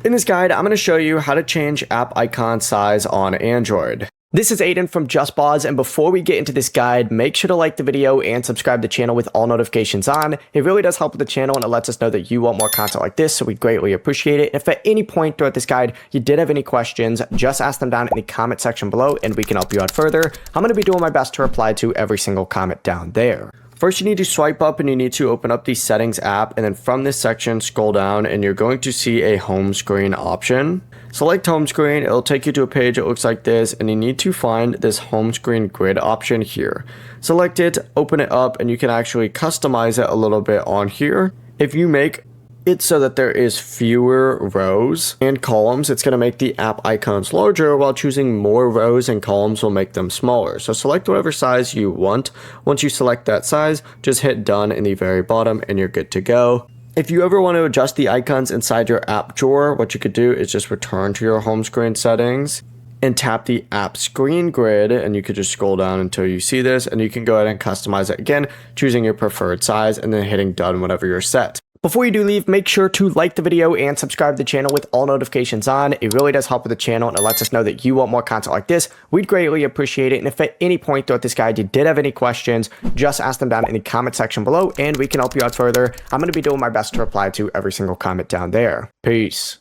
In this guide, I'm going to show you how to change app icon size on Android. This is Aiden from JustBoz, and before we get into this guide, make sure to like the video and subscribe to the channel with all notifications on. It really does help with the channel and it lets us know that you want more content like this, so we greatly appreciate it. If at any point throughout this guide you did have any questions, just ask them down in the comment section below and we can help you out further. I'm going to be doing my best to reply to every single comment down there. First, you need to swipe up and you need to open up the settings app, and then from this section scroll down and you're going to see a home screen option. Select home screen, it'll take you to a page that looks like this, and you need to find this home screen grid option here. Select it, open it up, and you can actually customize it a little bit on here. If you make it so that there is fewer rows and columns, it's going to make the app icons larger, while choosing more rows and columns will make them smaller. So select whatever size you want. Once you select that size, just hit done in the very bottom and you're good to go. If you ever want to adjust the icons inside your app drawer, what you could do is just return to your home screen settings and tap the app screen grid, and you could just scroll down until you see this, and you can go ahead and customize it again, choosing your preferred size and then hitting done whenever you're set. Before you do leave, make sure to like the video and subscribe to the channel with all notifications on. It really does help with the channel and it lets us know that you want more content like this. We'd greatly appreciate it. And if at any point throughout this guide you did have any questions, just ask them down in the comment section below and we can help you out further. I'm going to be doing my best to reply to every single comment down there. Peace.